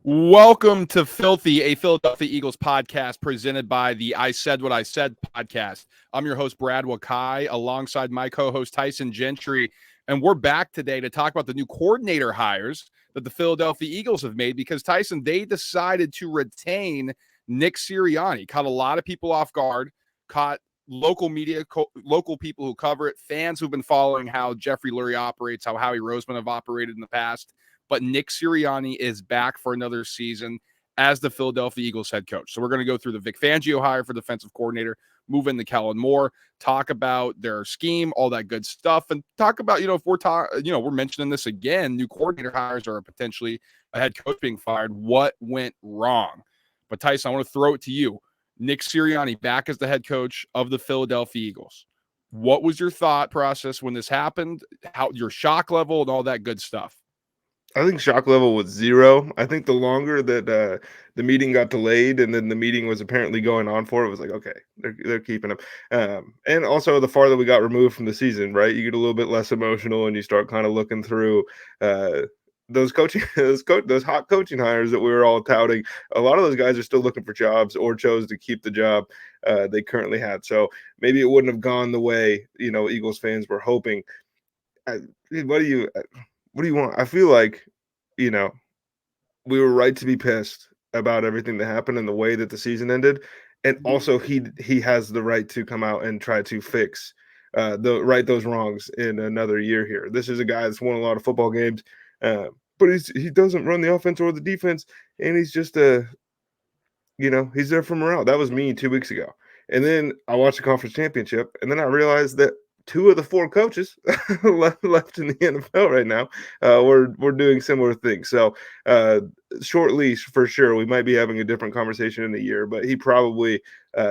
Welcome to Filthy, a Philadelphia Eagles podcast presented by the I Said What I Said podcast. I'm your host, Brad Wakai, alongside my co-host, Tyson Gentry. And we're back today to talk about the new coordinator hires that the Philadelphia Eagles have made because, Tyson, they decided to retain Nick Sirianni. Caught a lot of people off guard, caught local media, local people who cover it, fans who've been following how Jeffrey Lurie operates, how Howie Roseman have operated in the past. But Nick Sirianni is back for another season as the Philadelphia Eagles head coach. So we're going to go through the Vic Fangio hire for defensive coordinator, move into Kellen Moore, talk about their scheme, all that good stuff, and talk about, if we're mentioning this again, new coordinator hires are potentially a head coach being fired. What went wrong? But Tyson, I want to throw it to you. Nick Sirianni back as the head coach of the Philadelphia Eagles. What was your thought process when this happened? How your shock level and all that good stuff? I think shock level was 0. I think the longer that the meeting got delayed and then the meeting was apparently going on for it was like, okay, they're keeping him. And also the farther we got removed from the season, right? You get a little bit less emotional and you start kind of looking through those coaching those hot coaching hires that we were all touting. A lot of those guys are still looking for jobs or chose to keep the job they currently had. So maybe it wouldn't have gone the way, Eagles fans were hoping. What do you want? I feel like, you know, we were right to be pissed about everything that happened and the way that the season ended. And also he has the right to come out and try to fix the right those wrongs in another year here. This is a guy that's won a lot of football games, but he doesn't run the offense or the defense, and he's just he's there for morale. That was me 2 weeks ago. And then I watched the conference championship, and then I realized that two of the four coaches left in the NFL right now. We're doing similar things. So short leash for sure. We might be having a different conversation in a year, but he probably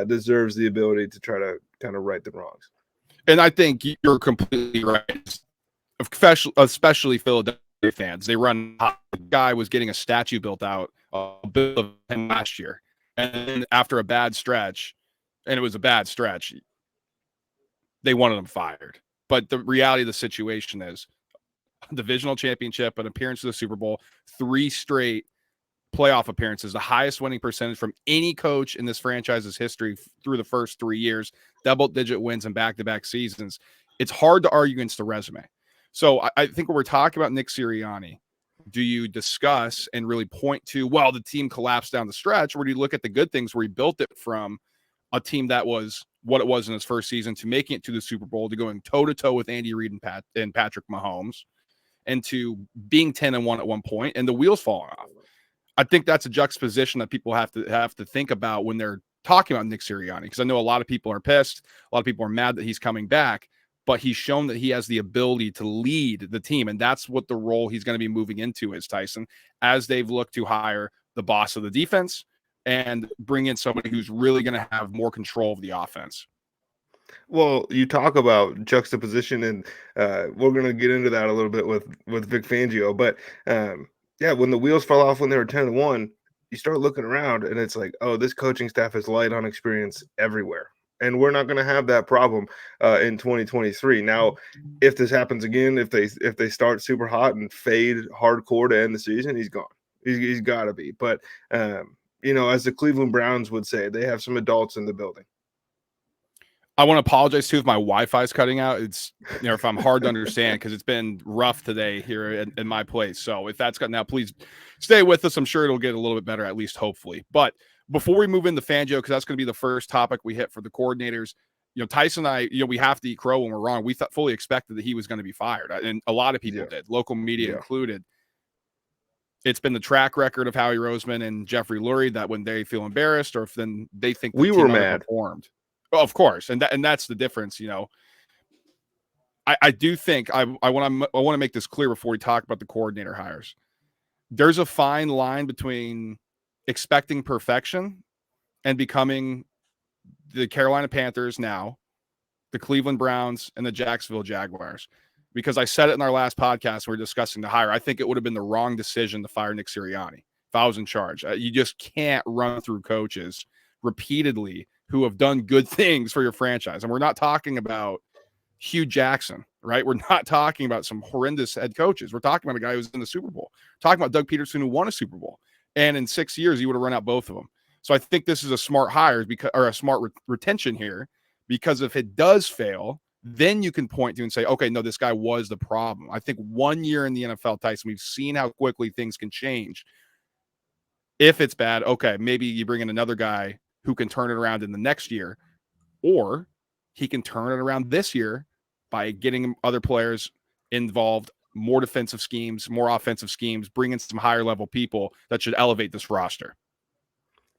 deserves the ability to try to kind of right the wrongs. And I think you're completely right, especially Philadelphia fans. They run hot. The guy was getting a statue built out of him last year. And then after a bad stretch, and it was a bad stretch, they wanted him fired. But the reality of the situation is a divisional championship, an appearance to the Super Bowl, 3 straight playoff appearances, the highest winning percentage from any coach in this franchise's history through the first 3 years, double-digit wins in back-to-back seasons. It's hard to argue against the resume. So I think when we're talking about Nick Sirianni, do you discuss and really point to, well, the team collapsed down the stretch, or do you look at the good things where he built it from a team that was what it was in his first season to making it to the Super Bowl, to going toe-to-toe with Andy Reid and Patrick Mahomes, and to being 10-1 at one point, and the wheels falling off? I think that's a juxtaposition that people have to think about when they're talking about Nick Sirianni, because I know a lot of people are pissed. A lot of people are mad that he's coming back, but he's shown that he has the ability to lead the team, and that's what the role he's going to be moving into is, Tyson, as they've looked to hire the boss of the defense and bring in somebody who's really going to have more control of the offense. Well, you talk about juxtaposition, and we're going to get into that a little bit with Vic Fangio. But yeah, when the wheels fell off when they were 10-1, you start looking around, and it's like, oh, this coaching staff is light on experience everywhere, and we're not going to have that problem in 2023. Now, if this happens again, if they start super hot and fade hardcore to end the season, he's gone. He's got to be. But as the Cleveland Browns would say, they have some adults in the building. I want to apologize too if my Wi-Fi is cutting out. It's if I'm hard to understand because it's been rough today here in my place. So if that's cutting out, please stay with us. I'm sure it'll get a little bit better, at least hopefully. But before we move into Fangio, because that's going to be the first topic we hit for the coordinators, Tyson and I, we have to eat crow when we're wrong. We fully expected that he was going to be fired, and a lot of people did, local media included. It's been the track record of Howie Roseman and Jeffrey Lurie that when they feel embarrassed or if then they think the we team were mad. Underperformed. Well, of course, and that's the difference. I do think I want to make this clear before we talk about the coordinator hires. There's a fine line between expecting perfection and becoming the Carolina Panthers now, the Cleveland Browns, and the Jacksonville Jaguars. Because I said it in our last podcast, we were discussing the hire. I think it would have been the wrong decision to fire Nick Sirianni if I was in charge. You just can't run through coaches repeatedly who have done good things for your franchise. And we're not talking about Hugh Jackson, right? We're not talking about some horrendous head coaches. We're talking about a guy who's in the Super Bowl. We're talking about Doug Peterson who won a Super Bowl. And in 6 years, you would have run out both of them. So I think this is a smart hire or a smart retention here, because if it does fail, then you can point to and say, okay, no, this guy was the problem. I think 1 year in the NFL, Tyson, we've seen how quickly things can change. If it's bad, okay, maybe you bring in another guy who can turn it around in the next year, or he can turn it around this year by getting other players involved, more defensive schemes, more offensive schemes, bringing some higher level people that should elevate this roster.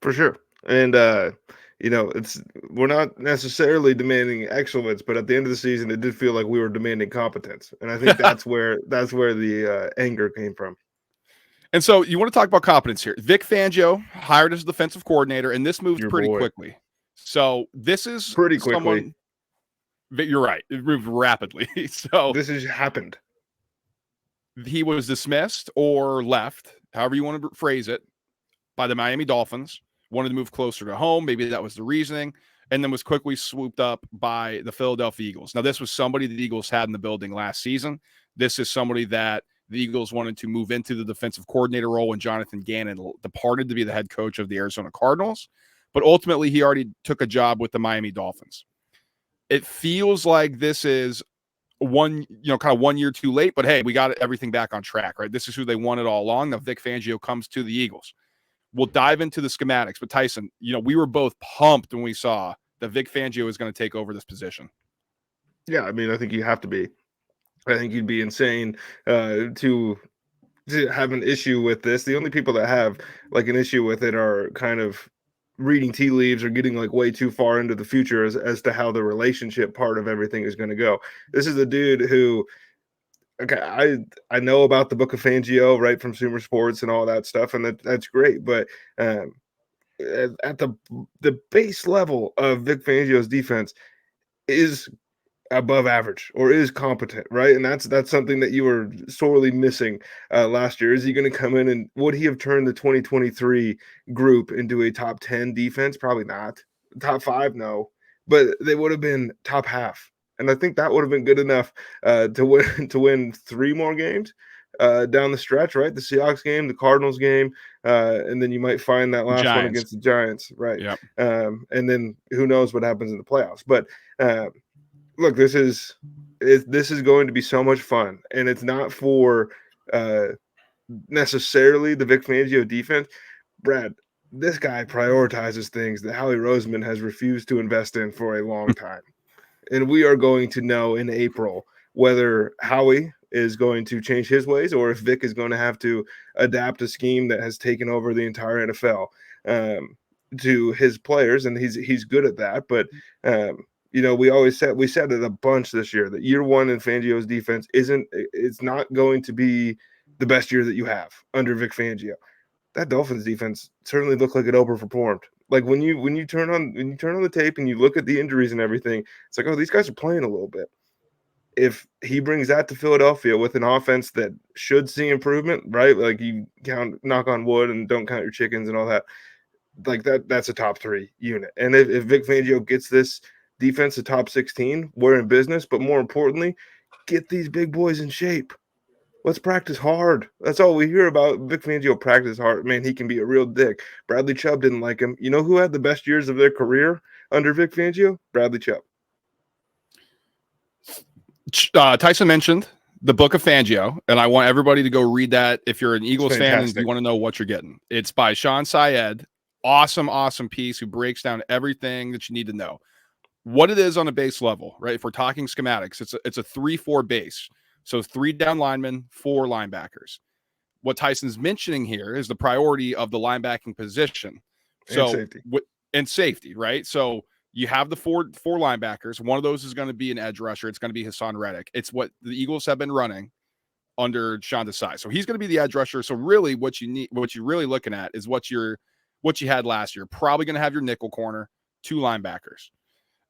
For sure. And we're not necessarily demanding excellence, but at the end of the season, it did feel like we were demanding competence, and I think that's where the anger came from. And so you want to talk about competence here. Vic Fangio hired as defensive coordinator, and this moved pretty quickly. So this is pretty quickly. You're right. It moved rapidly. So this has happened. He was dismissed or left, however you want to phrase it, by the Miami Dolphins. Wanted to move closer to home. Maybe that was the reasoning. And then was quickly swooped up by the Philadelphia Eagles. Now, this was somebody the Eagles had in the building last season. This is somebody that the Eagles wanted to move into the defensive coordinator role when Jonathan Gannon departed to be the head coach of the Arizona Cardinals. But ultimately, he already took a job with the Miami Dolphins. It feels like this is kind of 1 year too late, but hey, we got everything back on track, right? This is who they wanted all along. Now, Vic Fangio comes to the Eagles. We'll dive into the schematics, but Tyson, we were both pumped when we saw that Vic Fangio was going to take over this position. Yeah, I mean, I think you have to be. I think you'd be insane to have an issue with this. The only people that have like an issue with it are kind of reading tea leaves or getting like way too far into the future as to how the relationship part of everything is going to go. This is a dude who, okay, I know about the Book of Fangio, right, from Sumer Sports and all that stuff, and that's great. But at the base level of Vic Fangio's defense is above average or is competent, right? And that's something that you were sorely missing last year. Is he going to come in and would he have turned the 2023 group into a top 10 defense? Probably not. Top 5, no. But they would have been top half. And I think that would have been good enough to win 3 more games down the stretch, right? The Seahawks game, the Cardinals game, and then you might find that last one against the Giants, right? Yep. And then who knows what happens in the playoffs. But look, this is going to be so much fun, and it's not for necessarily the Vic Fangio defense. Brad, this guy prioritizes things that Howie Roseman has refused to invest in for a long time. And we are going to know in April whether Howie is going to change his ways or if Vic is going to have to adapt a scheme that has taken over the entire NFL to his players, and he's good at that. But we said it a bunch this year that year one in Fangio's defense it's not going to be the best year that you have under Vic Fangio. That Dolphins defense certainly looked like it overperformed. Like when you turn on the tape and you look at the injuries and everything, it's like, oh, these guys are playing a little bit. If he brings that to Philadelphia with an offense that should see improvement, right? Like you knock on wood and don't count your chickens and all that. Like that's a top 3 unit. And if Vic Fangio gets this defense to top 16, we're in business. But more importantly, get these big boys in shape. Let's practice hard. That's all we hear about. Vic Fangio practice hard. Man, he can be a real dick. Bradley Chubb didn't like him. You know who had the best years of their career under Vic Fangio? Bradley Chubb. Tyson mentioned the Book of Fangio, and I want everybody to go read that if you're an Eagles fan and you want to know what you're getting. It's by Sean Syed. Awesome piece who breaks down everything that you need to know. What it is on a base level, right? If we're talking schematics, it's a 3-4 base. So 3 down linemen, 4 linebackers. What Tyson's mentioning here is the priority of the linebacking position. So and safety, right? So you have the four linebackers. One of those is going to be an edge rusher. It's going to be Hassan Reddick. It's what the Eagles have been running under Sean Desai. So he's going to be the edge rusher. So really what you're really looking at is what you had last year. Probably going to have your nickel corner, 2 linebackers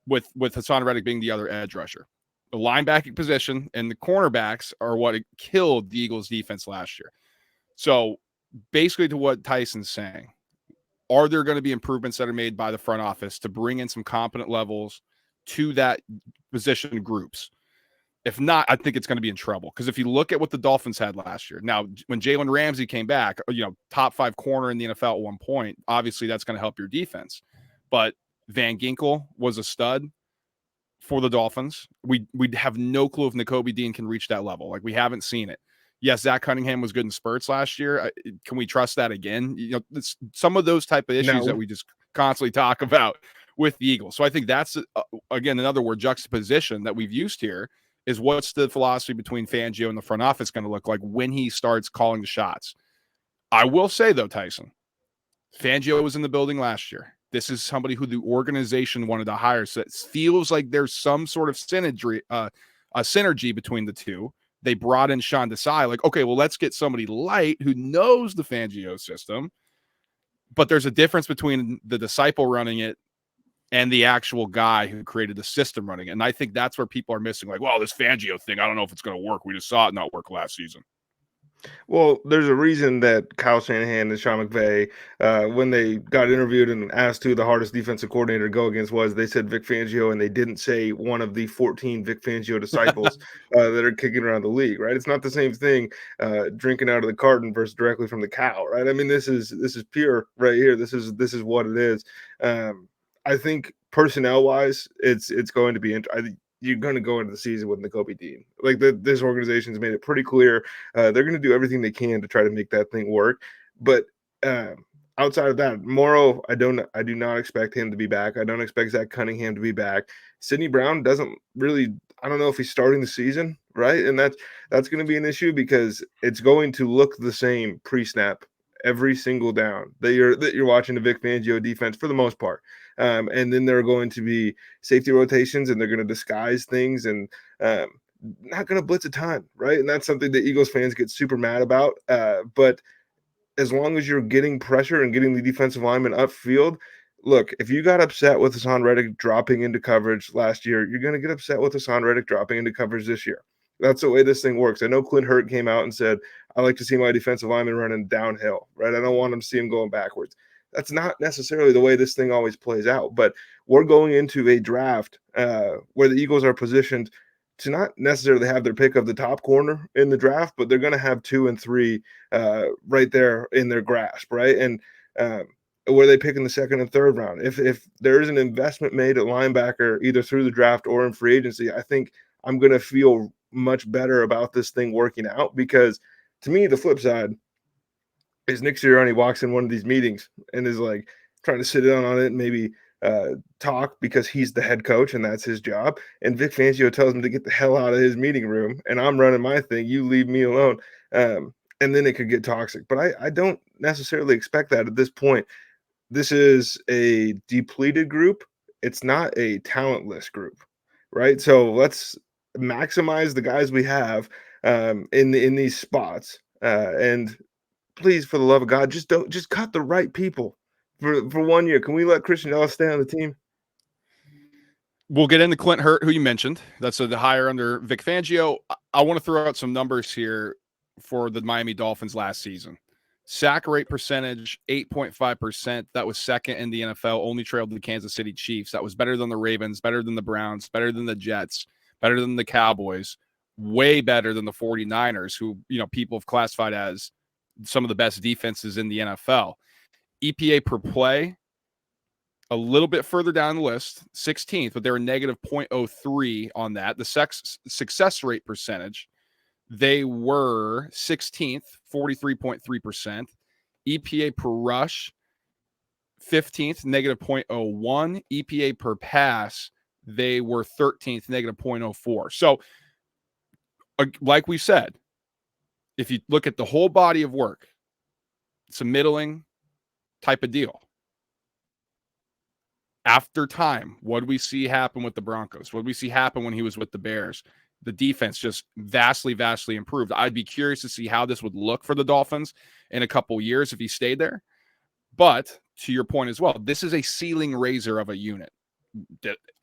with Hassan Reddick being the other edge rusher. The linebacking position and the cornerbacks are what killed the Eagles defense last year. So basically to what Tyson's saying, are there going to be improvements that are made by the front office to bring in some competent levels to that position groups? If not, I think it's going to be in trouble. Because if you look at what the Dolphins had last year, now when Jalen Ramsey came back, top 5 corner in the NFL at one point, obviously that's going to help your defense. But Van Ginkel was a stud for the Dolphins. We'd have no clue if Nakobe Dean can reach that level. Like, we haven't seen it. Yes, Zach Cunningham was good in spurts last year. Can we trust that again? Some of those type of issues that we just constantly talk about with the Eagles. So I think that's, again, another word, juxtaposition that we've used here is what's the philosophy between Fangio and the front office going to look like when he starts calling the shots. I will say, though, Tyson, Fangio was in the building last year. This is somebody who the organization wanted to hire. So it feels like there's some sort of synergy between the two. They brought in Sean Desai, like, okay, well, let's get somebody light who knows the Fangio system. But there's a difference between the disciple running it and the actual guy who created the system running it. And I think that's where people are missing. Like, well, this Fangio thing, I don't know if it's going to work. We just saw it not work last season. Well, there's a reason that Kyle Shanahan and Sean McVay, when they got interviewed and asked who the hardest defensive coordinator to go against was, they said Vic Fangio, and they didn't say one of the 14 Vic Fangio disciples that are kicking around the league, right? It's not the same thing drinking out of the carton versus directly from the cow, right? I mean, this is pure right here. This is what it is. I think personnel-wise, it's going to be you're going to go into the season with Nakobe Dean. Like, this organization's made it pretty clear they're going to do everything they can to try to make that thing work. But outside of that, Morrow, I do not expect him to be back. I don't expect Zach Cunningham to be back. Sidney Brown doesn't really. I don't know if he's starting the season, right? And that's going to be an issue because it's going to look the same pre-snap every single down that you're watching the Vic Fangio defense for the most part. And then there are going to be safety rotations, and they're going to disguise things and not going to blitz a ton, right? And that's something that Eagles fans get super mad about. But as long as you're getting pressure and getting the defensive lineman upfield, look, if you got upset with Hassan Reddick dropping into coverage last year, you're going to get upset with Hassan Reddick dropping into coverage this year. That's the way this thing works. I know Clint Hurt came out and said, I like to see my defensive lineman running downhill, right? I don't want him to see him going backwards. That's not necessarily the way this thing always plays out. But we're going into a draft where the Eagles are positioned to not necessarily have their pick of the top corner in the draft, but they're going to have 2 and 3 right there in their grasp, right? And where they pick in the second and third round. If there is an investment made at linebacker, either through the draft or in free agency, I think I'm going to feel much better about this thing working out, because to me, the flip side is Nick Sirianni walks in one of these meetings and is like trying to sit down on it and maybe talk because he's the head coach and that's his job. And Vic Fangio tells him to get the hell out of his meeting room and I'm running my thing. You leave me alone. And then it could get toxic. But I don't necessarily expect that at this point. This is a depleted group. It's not a talentless group, right? So let's maximize the guys we have in these spots. And please, for the love of God, just cut the right people for 1 year. Can we let Christian Ellis stay on the team? We'll get into Clint Hurt, who you mentioned. That's the hire under Vic Fangio. I want to throw out some numbers here for the Miami Dolphins last season. Sack rate percentage, 8.5%. That was second in the NFL, only trailed the Kansas City Chiefs. That was better than the Ravens, better than the Browns, better than the Jets, better than the Cowboys, way better than the 49ers, who, people have classified as some of the best defenses in the NFL. EPA per play, a little bit further down the list, 16th, but they were negative 0.03 on that. The success rate percentage, they were 16th, 43.3%. EPA per rush, 15th, negative 0.01. EPA per pass, they were 13th, negative 0.04. So, like we said, if you look at the whole body of work, it's a middling type of deal. After time, what did we see happen with the Broncos? What did we see happen when he was with the Bears? The defense just vastly, vastly improved. I'd be curious to see how this would look for the Dolphins in a couple years if he stayed there. But to your point as well, this is a ceiling raiser of a unit.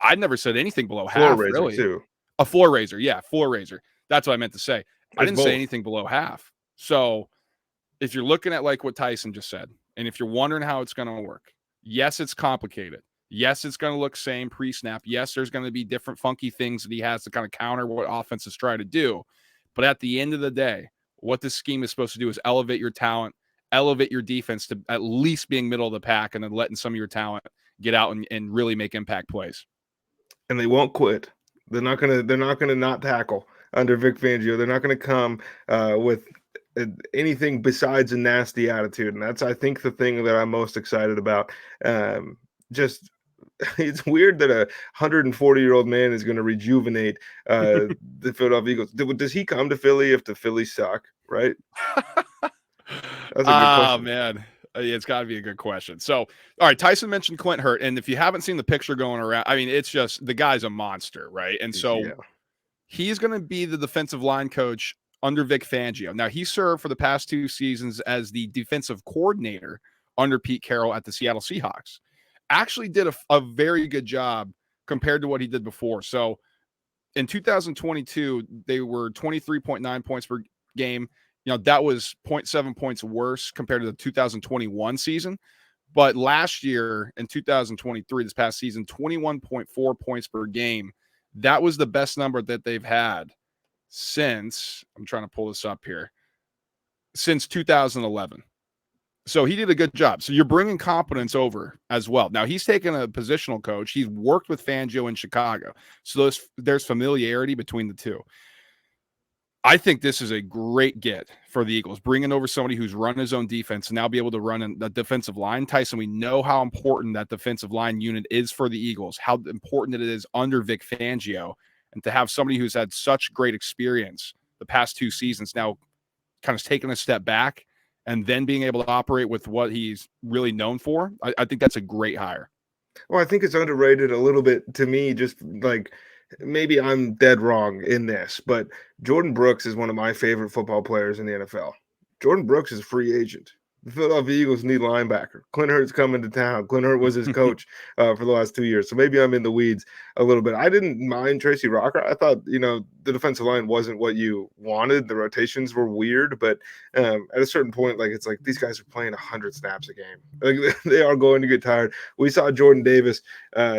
I'd never said anything below half, really. Too. A floor raiser, yeah, floor raiser. That's what I meant to say. I didn't say anything below half. So if you're looking at like what Tyson just said, and if you're wondering how it's going to work, yes, it's complicated. Yes, it's going to look same pre-snap. Yes, there's going to be different funky things that he has to kind of counter what offenses try to do. But at the end of the day, what this scheme is supposed to do is elevate your talent, elevate your defense to at least being middle of the pack, and then letting some of your talent get out and really make impact plays. And they won't quit. They're not gonna not tackle under Vic Fangio. They're not gonna come with anything besides a nasty attitude, and that's, I think, the thing that I'm most excited about. Just it's weird that a 140-year-old man is going to rejuvenate the Philadelphia Eagles. Does he come to Philly if the Phillies suck? Right? That's a good question. Man. It's got to be a good question. So, all right, Tyson mentioned Clint Hurt, and if you haven't seen the picture going around, I mean, it's just the guy's a monster, right? And so he's going to be the defensive line coach under Vic Fangio. Now, he served for the past 2 seasons as the defensive coordinator under Pete Carroll at the Seattle Seahawks. Actually did a very good job compared to what he did before. So in 2022, they were 23.9 points per game. You know, that was 0.7 points worse compared to the 2021 season. But last year in 2023, this past season, 21.4 points per game. That was the best number that they've had since, I'm trying to pull this up here, since 2011. So he did a good job. So you're bringing competence over as well. Now, he's taken a positional coach. He's worked with Fangio in Chicago. So there's familiarity between the two. I think this is a great get for the Eagles, bringing over somebody who's run his own defense and now be able to run in the defensive line. Tyson, we know how important that defensive line unit is for the Eagles, how important it is under Vic Fangio, and to have somebody who's had such great experience the past 2 seasons now kind of taking a step back and then being able to operate with what he's really known for. I think that's a great hire. Well, I think it's underrated a little bit to me, just like maybe I'm dead wrong in this, but Jordan Brooks is one of my favorite football players in the NFL. Jordan Brooks is a free agent. The Philadelphia Eagles need linebacker. Clint Hurt's coming to town. Clint Hurt was his coach for the last 2 years. So maybe I'm in the weeds a little bit. I didn't mind Tracy Rocker. I thought, the defensive line wasn't what you wanted. The rotations were weird, but at a certain point, it's like these guys are playing 100 snaps a game. Like, they are going to get tired. We saw Jordan Davis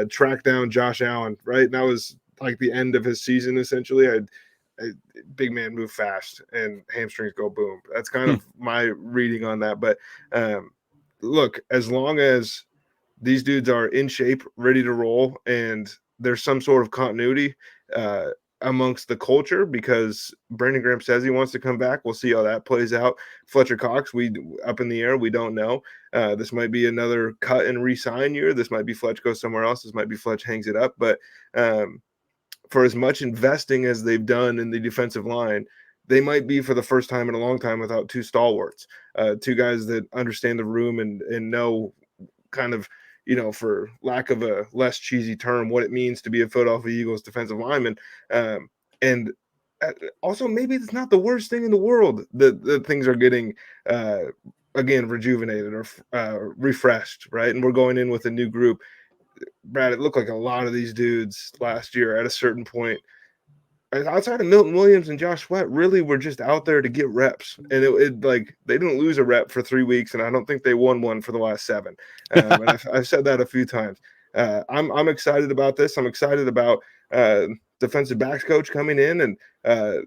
track down Josh Allen, right? And that was like the end of his season, essentially. Big man move fast and hamstrings go boom. That's kind of my reading on that. But look, as long as these dudes are in shape, ready to roll, and there's some sort of continuity amongst the culture, because Brandon Graham says he wants to come back. We'll see how that plays out. Fletcher Cox, we up in the air. We don't know. This might be another cut and re-sign year. This might be Fletch goes somewhere else. This might be Fletch hangs it up. But for as much investing as they've done in the defensive line, they might be for the first time in a long time without 2 stalwarts, 2 guys that understand the room and know kind of, for lack of a less cheesy term, what it means to be a Philadelphia Eagles defensive lineman. And also, maybe it's not the worst thing in the world that things are getting, again, rejuvenated or refreshed, right? And we're going in with a new group. Brad, it looked like a lot of these dudes last year at a certain point, outside of Milton Williams and Josh Sweat, really were just out there to get reps. And it like they didn't lose a rep for 3 weeks, and I don't think they won one for the last 7. And I've said that a few times. I'm excited about this. I'm excited about defensive backs coach coming in, and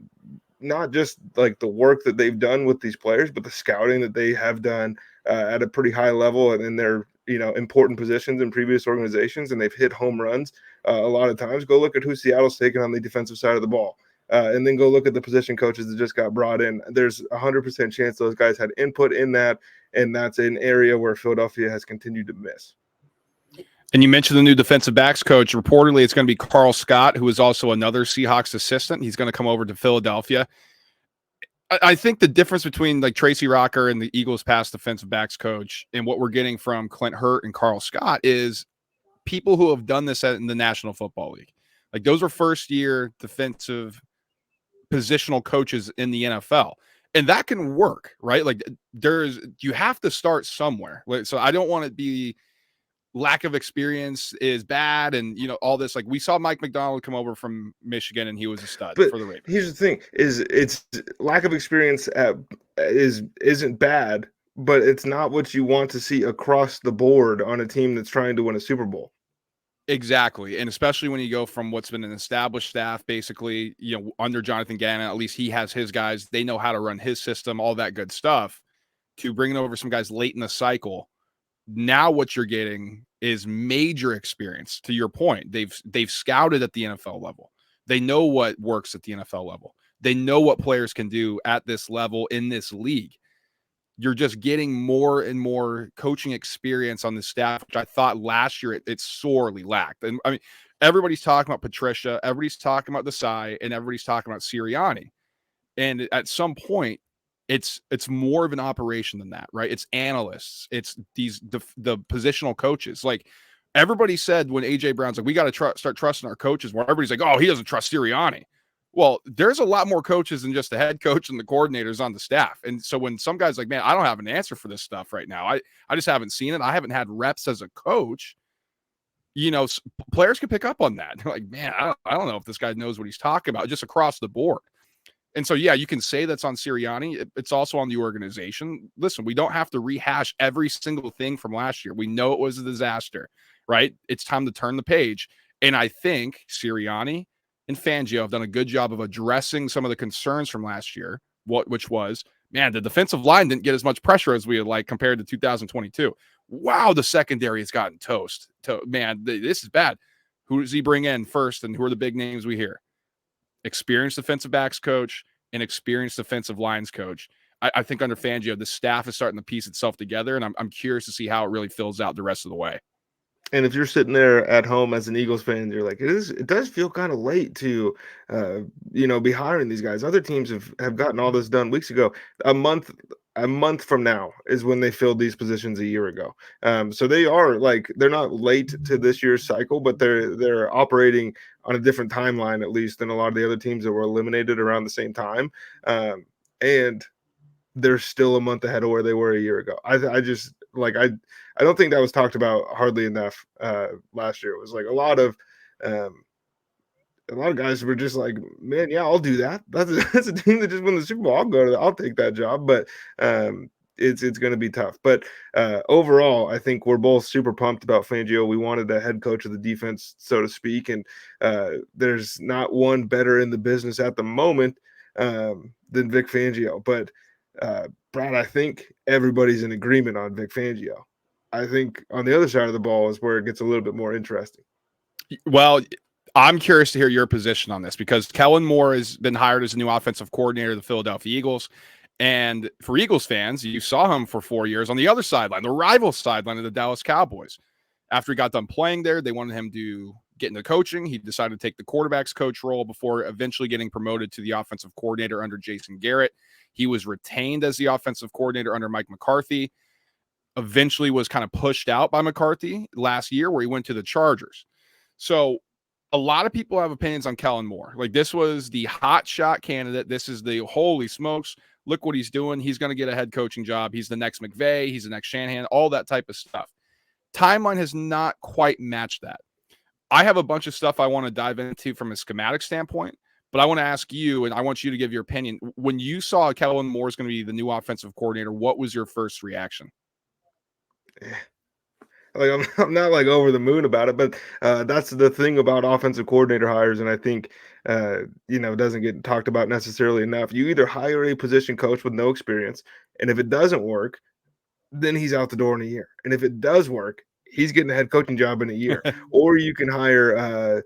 not just like the work that they've done with these players, but the scouting that they have done at a pretty high level and in their important positions in previous organizations, and they've hit home runs a lot of times. Go look at who Seattle's taken on the defensive side of the ball, and then go look at the position coaches that just got brought in. There's 100% chance those guys had input in that, and that's an area where Philadelphia has continued to miss. And you mentioned the new defensive backs coach. Reportedly, it's going to be Carl Scott, who is also another Seahawks assistant. He's going to come over to Philadelphia. I think the difference between like Tracy Rocker and the Eagles' past defensive backs coach and what we're getting from Clint Hurt and Carl Scott is people who have done this in the National Football League. Like, those are first-year defensive positional coaches in the NFL. And that can work, right? Like, you have to start somewhere. So I don't want to be lack of experience is bad and all this. Like, we saw Mike McDonald come over from Michigan and he was a stud for the Ravens. Here's the thing, is it's lack of experience isn't bad, but it's not what you want to see across the board on a team that's trying to win a Super Bowl. Exactly. And especially when you go from what's been an established staff, basically, under Jonathan Gannon, at least he has his guys, they know how to run his system, all that good stuff, to bringing over some guys late in the cycle. Now what you're getting is major experience. To your point, they've scouted at the NFL level. They know what works at the NFL level. They know what players can do at this level in this league. You're just getting more and more coaching experience on the staff, which I thought last year it sorely lacked. And I mean, everybody's talking about Patricia, everybody's talking about Desai, and everybody's talking about Sirianni. And at some point, it's more of an operation than that, right? It's analysts, it's the positional coaches. Like everybody said when AJ Brown's like, we got to start trusting our coaches. Where everybody's like, oh, he doesn't trust Sirianni. Well, there's a lot more coaches than just the head coach and the coordinators on the staff. And so when some guy's like, man, I don't have an answer for this stuff right now. I just haven't seen it. I haven't had reps as a coach. Players can pick up on that. They're like, man, I don't know if this guy knows what he's talking about, just across the board. And so, yeah, you can say that's on Sirianni. It's also on the organization. Listen, we don't have to rehash every single thing from last year. We know it was a disaster, right? It's time to turn the page. And I think Sirianni and Fangio have done a good job of addressing some of the concerns from last year, which was, man, the defensive line didn't get as much pressure as we had like compared to 2022. Wow, the secondary has gotten toast. Man, this is bad. Who does he bring in first, and who are the big names we hear? Experienced defensive backs coach and experienced defensive lines coach. I think under Fangio, the staff is starting to piece itself together, and I'm curious to see how it really fills out the rest of the way. And if you're sitting there at home as an Eagles fan, you're like, it does feel kind of late to, be hiring these guys. Other teams have gotten all this done weeks ago. A month from now is when they filled these positions a year ago. So they are they're not late to this year's cycle, but they're operating on a different timeline, at least, than a lot of the other teams that were eliminated around the same time. And they're still a month ahead of where they were a year ago. I don't think that was talked about hardly enough last year. It was like a lot of guys were just like, man, yeah, I'll do that. That's a team that just won the Super Bowl. I'll take that job. But it's going to be tough. But overall, I think we're both super pumped about Fangio. We wanted a head coach of the defense, so to speak, and there's not one better in the business at the moment than Vic Fangio. But Brad, I think everybody's in agreement on Vic Fangio. I think on the other side of the ball is where it gets a little bit more interesting. Well, I'm curious to hear your position on this because Kellen Moore has been hired as a new offensive coordinator of the Philadelphia Eagles. And for Eagles fans, you saw him for 4 years on the other sideline, the rival sideline of the Dallas Cowboys. After he got done playing there, they wanted him to get into coaching. He decided to take the quarterback's coach role before eventually getting promoted to the offensive coordinator under Jason Garrett. He was retained as the offensive coordinator under Mike McCarthy. Eventually was kind of pushed out by McCarthy last year where he went to the Chargers. So a lot of people have opinions on Kellen Moore. Like this was the hot shot candidate. This is the holy smokes. Look what he's doing. He's going to get a head coaching job. He's the next McVay. He's the next Shanahan, all that type of stuff. Timeline has not quite matched that. I have a bunch of stuff I want to dive into from a schematic standpoint, but I want to ask you, and I want you to give your opinion. When you saw Kellen Moore is going to be the new offensive coordinator, what was your first reaction? I'm not over the moon about it, but that's the thing about offensive coordinator hires, and I think doesn't get talked about necessarily enough. You either hire a position coach with no experience, and if it doesn't work, then he's out the door in a year. And if it does work, he's getting a head coaching job in a year. Or you can hire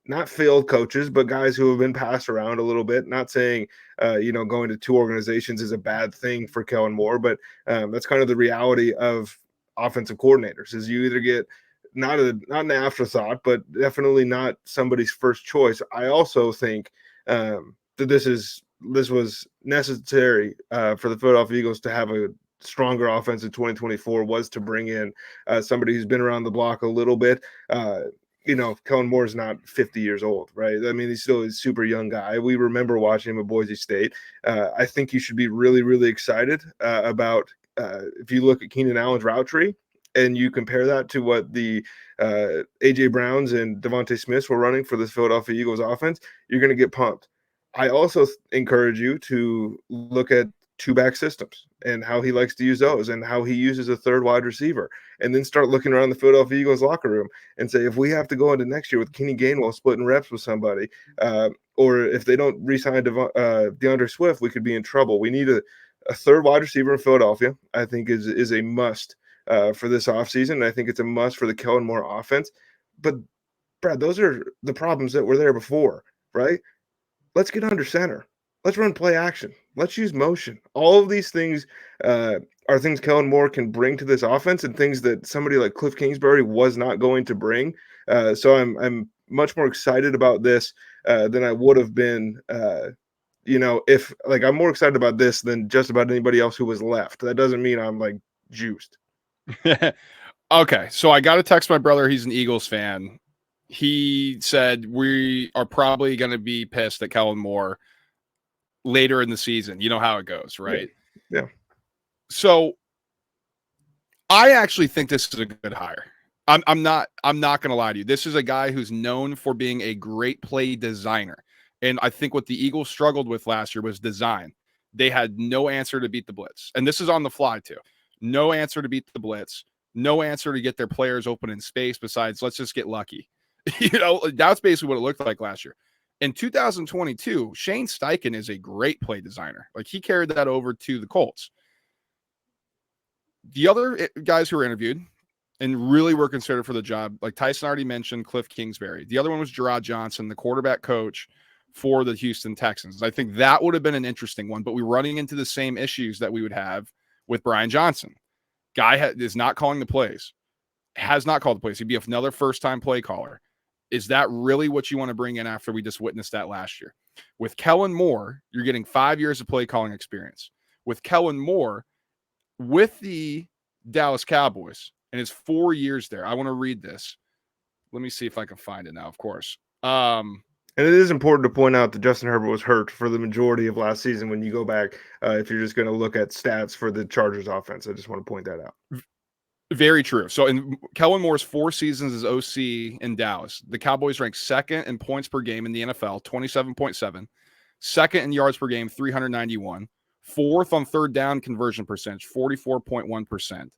not failed coaches, but guys who have been passed around a little bit. Not saying going to two organizations is a bad thing for Kellen Moore, but that's kind of the reality of offensive coordinators is you either get not an afterthought, but definitely not somebody's first choice. I also think that this was necessary for the Philadelphia Eagles to have a stronger offense in 2024 was to bring in somebody who's been around the block a little bit. Kellen Moore is not 50 years old, right? I mean, he's still a super young guy. We remember watching him at Boise State. I think you should be really, really excited about if you look at Keenan Allen's route tree and you compare that to what the A.J. Browns and Devontae Smiths were running for the Philadelphia Eagles offense, you're going to get pumped. I also encourage you to look at two-back systems and how he likes to use those and how he uses a third wide receiver, and then start looking around the Philadelphia Eagles locker room and say, if we have to go into next year with Kenny Gainwell splitting reps with somebody, or if they don't re-sign DeAndre Swift, we could be in trouble. We need a third wide receiver in Philadelphia, I think is a must for this offseason. I think it's a must for the Kellen Moore offense. But, Brad, those are the problems that were there before, right? Let's get under center. Let's run play action. Let's use motion. All of these things are things Kellen Moore can bring to this offense, and things that somebody like Cliff Kingsbury was not going to bring. So I'm much more excited about this than I would have been. If I'm more excited about this than just about anybody else who was left. That doesn't mean I'm like juiced. Okay, so I got to text my brother. He's an Eagles fan. He said we are probably going to be pissed at Kellen Moore later in the season. You know how it goes, right? Yeah. So I actually think this is a good hire. I'm not going to lie to you. This is a guy who's known for being a great play designer. And I think what the Eagles struggled with last year was design. They had no answer to beat the blitz. And this is on the fly too. No answer to beat the blitz. No answer to get their players open in space besides let's just get lucky. That's basically what it looked like last year. In 2022, Shane Steichen is a great play designer. Like, he carried that over to the Colts. The other guys who were interviewed and really were considered for the job, like Tyson already mentioned, Cliff Kingsbury. The other one was Gerard Johnson, the quarterback coach for the Houston Texans. I think that would have been an interesting one, but we're running into the same issues that we would have with Brian Johnson. Guy is not calling the plays, has not called the plays. He'd be another first-time play caller. Is that really what you want to bring in after we just witnessed that last year? With Kellen Moore, you're getting 5 years of play calling experience. With Kellen Moore, with the Dallas Cowboys, and his 4 years there, I want to read this. Let me see if I can find it now, of course. And it is important to point out that Justin Herbert was hurt for the majority of last season when you go back, if you're just going to look at stats for the Chargers offense. I just want to point that out. Very true. So in Kellen Moore's 4 seasons as OC in Dallas, the Cowboys ranked second in points per game in the NFL, 27.7, second in yards per game, 391, fourth on third down conversion percentage, 44.1%,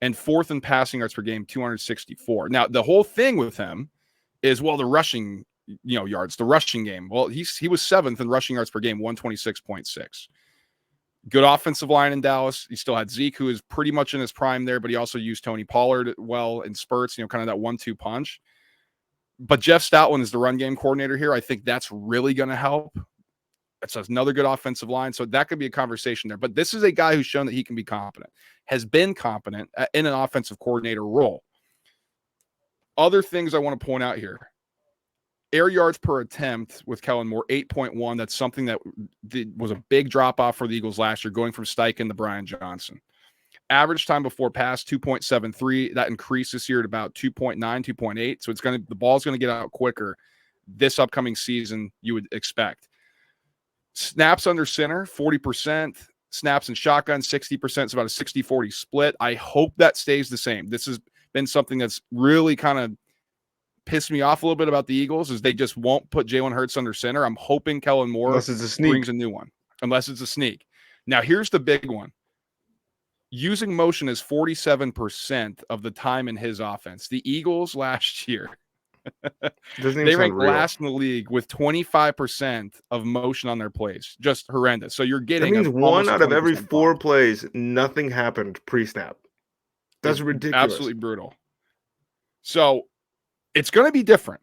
and fourth in passing yards per game, 264. Now, the whole thing with him is, well, the rushing yards, the rushing game. Well, he was seventh in rushing yards per game, 126.6. Good offensive line in Dallas. He still had Zeke, who is pretty much in his prime there, but he also used Tony Pollard well in spurts, kind of that 1-2 punch. But Jeff Stoutland is the run game coordinator here. I think that's really going to help. It's another good offensive line. So that could be a conversation there. But this is a guy who's shown that he can be competent, has been competent in an offensive coordinator role. Other things I want to point out here. Air yards per attempt with Kellen Moore, 8.1. That's something that was a big drop-off for the Eagles last year, going from Steichen to Brian Johnson. Average time before pass, 2.73. That increased this year to about 2.9, 2.8. So the ball's going to get out quicker this upcoming season, you would expect. Snaps under center, 40%. Snaps and shotgun, 60%. It's about a 60-40 split. I hope that stays the same. This has been something that's really kind of pissed me off a little bit about the Eagles, is they just won't put Jalen Hurts under center. I'm hoping Kellen Moore brings a new one, unless it's a sneak. Now, here's the big one. Using motion is 47% of the time in his offense. The Eagles last year, they ranked last in the league with 25% of motion on their plays. Just horrendous. So you're getting that means 1 out of every 4 plays, nothing happened pre-snap. That's ridiculous. Absolutely brutal. So it's going to be different.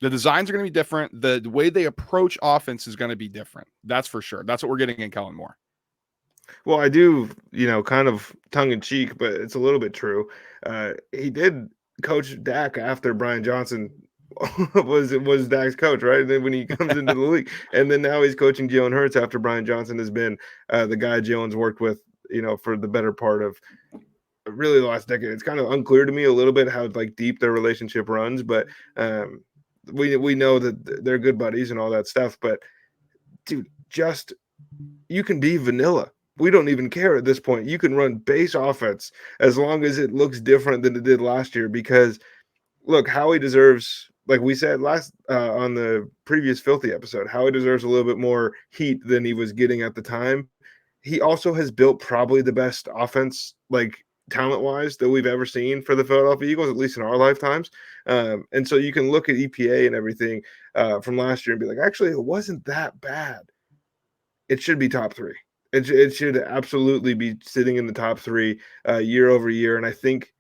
The designs are going to be different. The way they approach offense is going to be different. That's for sure. That's what we're getting in Kellen Moore. Well, I do, kind of tongue in cheek, but it's a little bit true. He did coach Dak after Brian Johnson was Dak's coach, right? And then when he comes into the league, and then now he's coaching Jalen Hurts after Brian Johnson has been the guy Jalen's worked with, for the better part of really the last decade. It's kind of unclear to me a little bit how deep their relationship runs, but we know that they're good buddies and all that stuff. But dude, you can be vanilla. We don't even care at this point. You can run base offense as long as it looks different than it did last year. Because look, Howie deserves, like we said last on the previous Filthy episode, Howie deserves a little bit more heat than he was getting at the time. he also has built probably the best offense, like talent-wise, that we've ever seen for the Philadelphia Eagles, at least in our lifetimes. And so you can look at EPA and everything from last year and be like, actually, it wasn't that bad. It should be top three. It should absolutely be sitting in the top three year over year. And I think,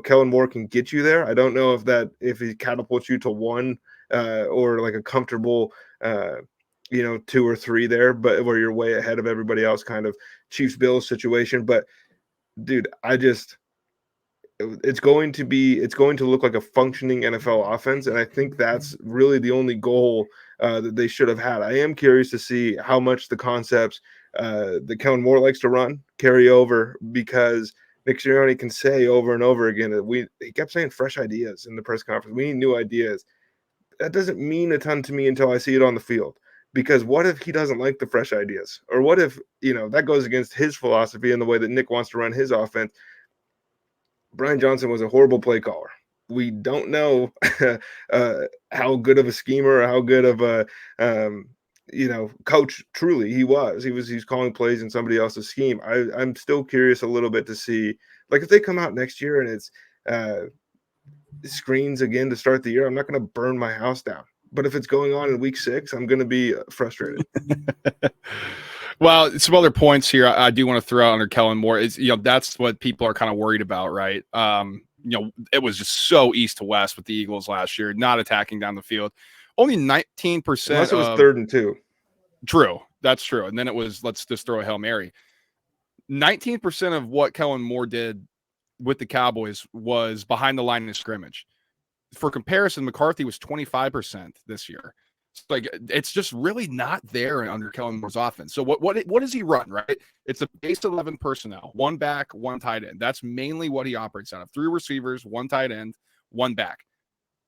Kellen Moore can get you there. I don't know if he catapults you to one or like a comfortable, 2 or 3 there, but where you're way ahead of everybody else, kind of Chiefs Bills situation. But dude, it's going to look like a functioning NFL offense, and I think that's really the only goal that they should have had. I am curious to see how much the concepts that Kellen Moore likes to run carry over, because Nick Sirianni can say over and over again that he kept saying fresh ideas in the press conference. We need new ideas. That doesn't mean a ton to me until I see it on the field. Because what if he doesn't like the fresh ideas? Or what if, that goes against his philosophy and the way that Nick wants to run his offense? Brian Johnson was a horrible play caller. We don't know how good of a schemer or how good of a coach truly he was. He's calling plays in somebody else's scheme. I'm still curious a little bit to see, like, if they come out next year and it's screens again to start the year, I'm not going to burn my house down. But if it's going on in week 6, I'm going to be frustrated. Well, some other points here I do want to throw out under Kellen Moore is, that's what people are kind of worried about, right? It was just so east to west with the Eagles last year, not attacking down the field. Only 19%. Unless it was 3rd and 2. True. That's true. And then it was, let's just throw a Hail Mary. 19% of what Kellen Moore did with the Cowboys was behind the line of scrimmage. For comparison, McCarthy was 25% this year. Like, it's just really not there under Kellen Moore's offense. So what does he run, right? It's a base 11 personnel, 1 back, 1 tight end. That's mainly what he operates out of. 3 receivers, 1 tight end, 1 back.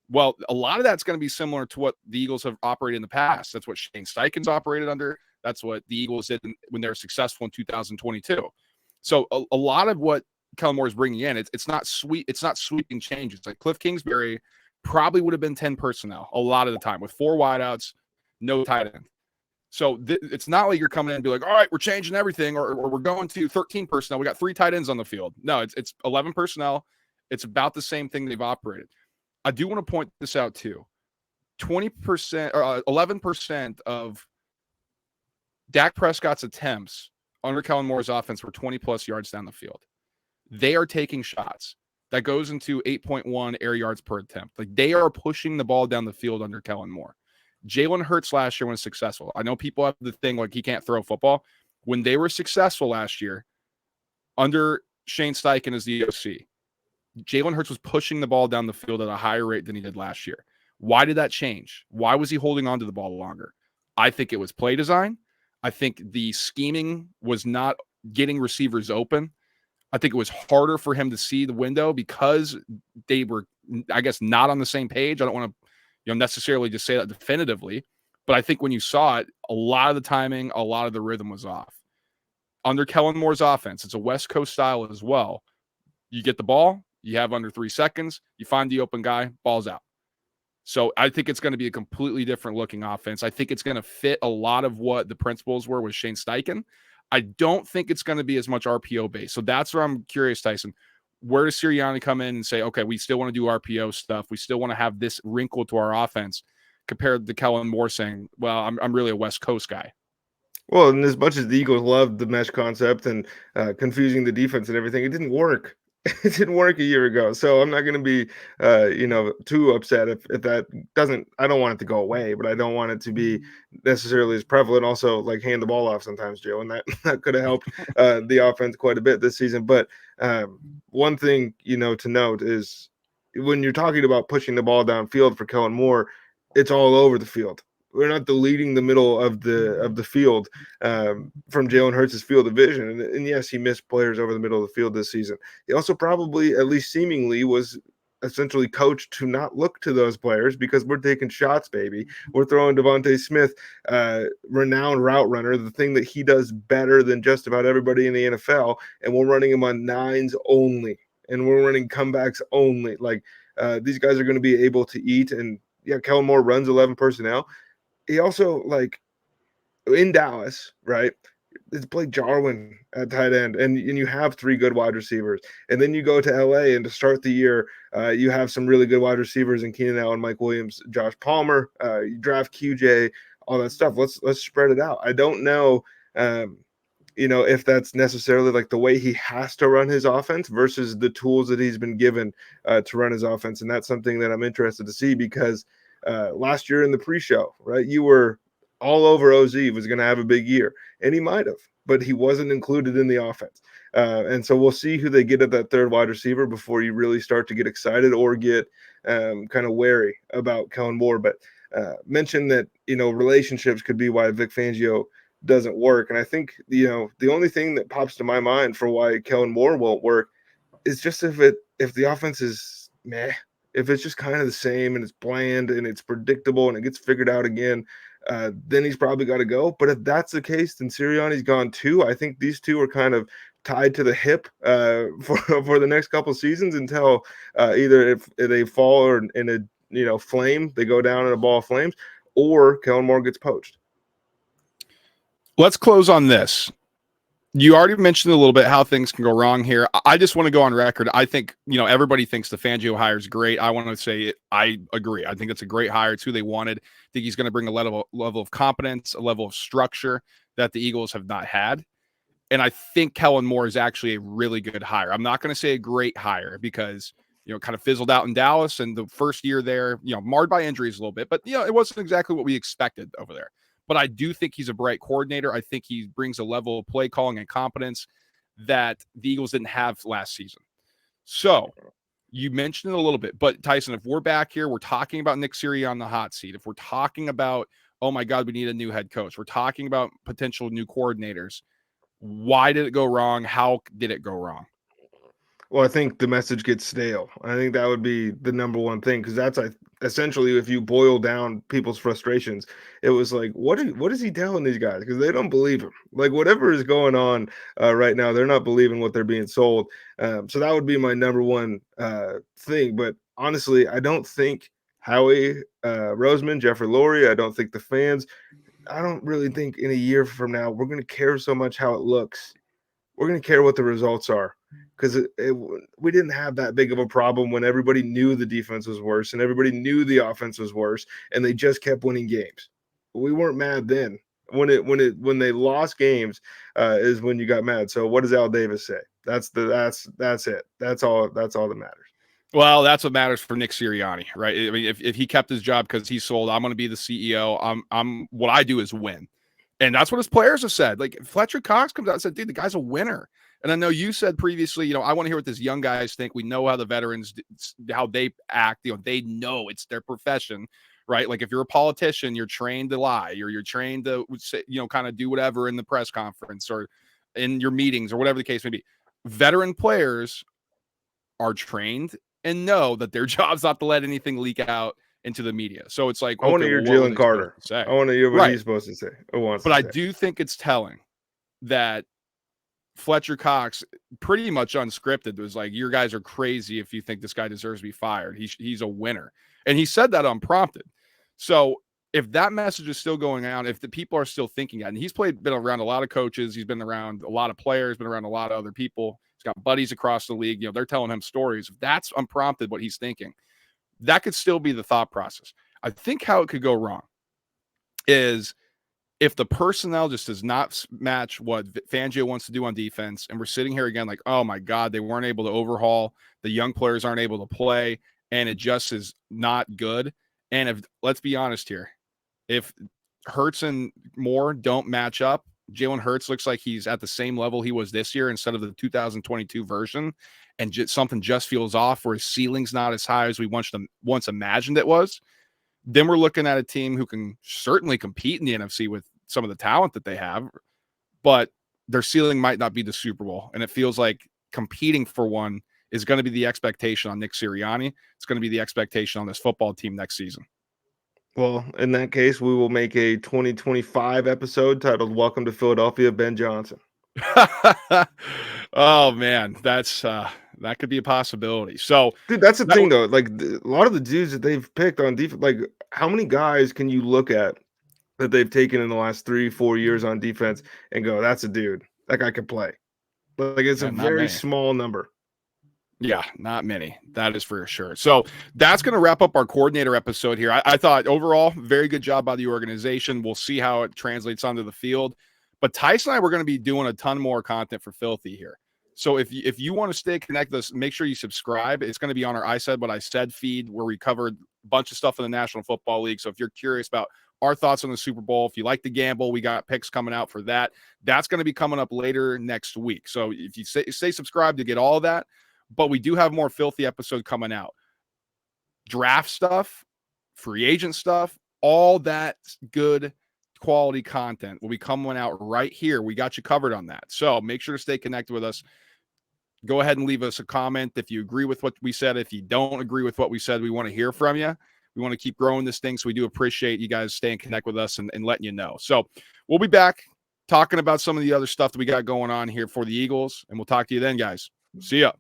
Well, a lot of that's going to be similar to what the Eagles have operated in the past. That's what Shane Steichen's operated under. That's what the Eagles did when they were successful in 2022. So a lot of what Kellen Moore is bringing in, it's not sweeping changes. Like Cliff Kingsbury probably would have been 10 personnel a lot of the time with 4 wideouts, no tight end. So it's not like you're coming in and be like, all right, we're changing everything, or we're going to 13 personnel. We got 3 tight ends on the field. No, it's 11 personnel. It's about the same thing they've operated. I do want to point this out too. 20% or 11% of Dak Prescott's attempts under Kellen Moore's offense were 20 plus yards down the field. They are taking shots. That goes into 8.1 air yards per attempt. Like, they are pushing the ball down the field under Kellen Moore. Jalen Hurts last year was successful. I know people have the thing like he can't throw football. When they were successful last year under Shane Steichen as the OC, Jalen Hurts was pushing the ball down the field at a higher rate than he did last year. Why did that change? Why was he holding on to the ball longer? I think it was play design. I think the scheming was not getting receivers open. I think it was harder for him to see the window because they were, I guess, not on the same page. I don't want to necessarily just say that definitively, but I think when you saw it, a lot of the timing, a lot of the rhythm was off. Under Kellen Moore's offense, it's a West Coast style as well. You get the ball, you have under 3 seconds, you find the open guy, ball's out. So I think it's going to be a completely different looking offense. I think it's going to fit a lot of what the principles were with Shane Steichen. I don't think it's going to be as much RPO based. So that's where I'm curious, Tyson. Where does Sirianni come in and say, okay, we still want to do RPO stuff. We still want to have this wrinkle to our offense, compared to Kellen Moore saying, well, I'm really a West Coast guy. Well, and as much as the Eagles loved the mesh concept and confusing the defense and everything, it didn't work. It didn't work a year ago. So I'm not going to be, too upset if that doesn't. I don't want it to go away, but I don't want it to be necessarily as prevalent. Also, like, hand the ball off sometimes, Joe, and that could have helped the offense quite a bit this season. But one thing, to note is when you're talking about pushing the ball downfield for Kellen Moore, it's all over the field. We're not deleting the middle of the field from Jalen Hurts' field of vision. And yes, he missed players over the middle of the field this season. He also probably, at least seemingly, was essentially coached to not look to those players because we're taking shots, baby. We're throwing Devontae Smith, renowned route runner, the thing that he does better than just about everybody in the NFL, and we're running him on 9s only, and we're running comebacks only. Like, these guys are going to be able to eat. And yeah, Kellen Moore runs 11 personnel. He also, like, in Dallas, right, it's Blake Jarwin at tight end, and you have 3 good wide receivers. And then you go to LA, and to start the year, you have some really good wide receivers in Keenan Allen, Mike Williams, Josh Palmer. You draft QJ, all that stuff. Let's spread it out. I don't know, if that's necessarily like the way he has to run his offense versus the tools that he's been given to run his offense. And that's something that I'm interested to see, because last year in the pre-show, right, you were all over OZ was going to have a big year, and he might have, but he wasn't included in the offense. And so we'll see who they get at that third wide receiver before you really start to get excited or get kind of wary about Kellen Moore. But mentioned that, relationships could be why Vic Fangio doesn't work. And I think, the only thing that pops to my mind for why Kellen Moore won't work is just if the offense is meh, if it's just kind of the same and it's bland and it's predictable and it gets figured out again, then he's probably got to go. But if that's the case, then Sirianni's gone too. I think these two are kind of tied to the hip for the next couple seasons until either if they fall or in a flame, they go down in a ball of flames, or Kellen Moore gets poached. Let's close on this. You already mentioned a little bit how things can go wrong here. I just want to go on record. I think, everybody thinks the Fangio hire is great. I want to say I agree. I think it's a great hire. It's who they wanted. I think he's going to bring a level of competence, a level of structure that the Eagles have not had. And I think Kellen Moore is actually a really good hire. I'm not going to say a great hire because, kind of fizzled out in Dallas, and the first year there, marred by injuries a little bit, but, it wasn't exactly what we expected over there. But I do think he's a bright coordinator. I think he brings a level of play calling and competence that the Eagles didn't have last season. So you mentioned it a little bit, but Tyson, if we're back here, we're talking about Nick Sirianni on the hot seat. If we're talking about, oh my God, we need a new head coach. We're talking about potential new coordinators. Why did it go wrong? How did it go wrong? Well, I think the message gets stale. I think that would be the number one thing, because that's essentially, if you boil down people's frustrations, it was like, what is he telling these guys? Because they don't believe him. Like, whatever is going on right now, they're not believing what they're being sold. So that would be my number one thing. But honestly, I don't think Howie Roseman, Jeffrey Lurie, I don't think the fans, I don't really think in a year from now we're going to care so much how it looks. We're going to care what the results are, because we didn't have that big of a problem when everybody knew the defense was worse and everybody knew the offense was worse, and they just kept winning games. We weren't mad then. When they lost games is when you got mad. So what does Al Davis say? That's it. That's all that matters. Well, that's what matters for Nick Sirianni, right? I mean, if he kept his job because he sold, I'm going to be the CEO. I'm what I do is win. And that's what his players have said. Like, Fletcher Cox comes out and said, dude, the guy's a winner. And I know you said previously, I want to hear what these young guys think. We know how the veterans, how they act. They know it's their profession, right? Like, if you're a politician, you're trained to lie. You're trained to, kind of do whatever in the press conference or in your meetings or whatever the case may be. Veteran players are trained and know that their job's not to let anything leak out into the media. So it's like, I want to hear Jalen Carter. I want to hear what he's supposed to say. But I do think it's telling that Fletcher Cox, pretty much unscripted, was like, your guys are crazy if you think this guy deserves to be fired. He's a winner. And he said that unprompted. So if that message is still going out, if the people are still thinking that, and he's been around a lot of coaches, he's been around a lot of players, been around a lot of other people, he's got buddies across the league, they're telling him stories. If that's unprompted what he's thinking, that could still be the thought process. I think how it could go wrong is if the personnel just does not match what Fangio wants to do on defense, and we're sitting here again like, oh my God, they weren't able to overhaul, the young players aren't able to play, and it just is not good. And if, let's be honest here, if Hurts and Moore don't match up, Jalen Hurts looks like he's at the same level he was this year instead of the 2022 version, and something just feels off, or his ceiling's not as high as we once imagined it was, then we're looking at a team who can certainly compete in the NFC with some of the talent that they have, but their ceiling might not be the Super Bowl. And it feels like competing for one is going to be the expectation on Nick Sirianni. It's going to be the expectation on this football team next season. Well, in that case, we will make a 2025 episode titled Welcome to Philadelphia, Ben Johnson. Oh man, that could be a possibility. So, dude, that's the thing though. Like, a lot of the dudes that they've picked on defense, like, how many guys can you look at that they've taken in the last 3-4 years on defense and go, that's a dude. That guy can play. But like, it's Yeah, a not very many. small number. Yeah, not many. That is for sure. So that's going to wrap up our coordinator episode here. I thought overall, very good job by the organization. We'll see how it translates onto the field. But Tyson and I, we're going to be doing a ton more content for Filthy here. So if you want to stay connected with us, make sure you subscribe. It's going to be on our I Said What I Said feed, where we covered a bunch of stuff in the National Football League. So if you're curious about our thoughts on the Super Bowl, if you like to gamble, we got picks coming out for that. That's going to be coming up later next week. So if you stay subscribed to get all of that. But we do have more Filthy episode coming out. Draft stuff, free agent stuff, all that good quality content will be coming out right here. We got you covered on that. So make sure to stay connected with us. Go ahead and leave us a comment if you agree with what we said. If you don't agree with what we said, we want to hear from you. We want to keep growing this thing. So we do appreciate you guys staying connected with us and letting you know. So we'll be back talking about some of the other stuff that we got going on here for the Eagles. And we'll talk to you then, guys. See ya.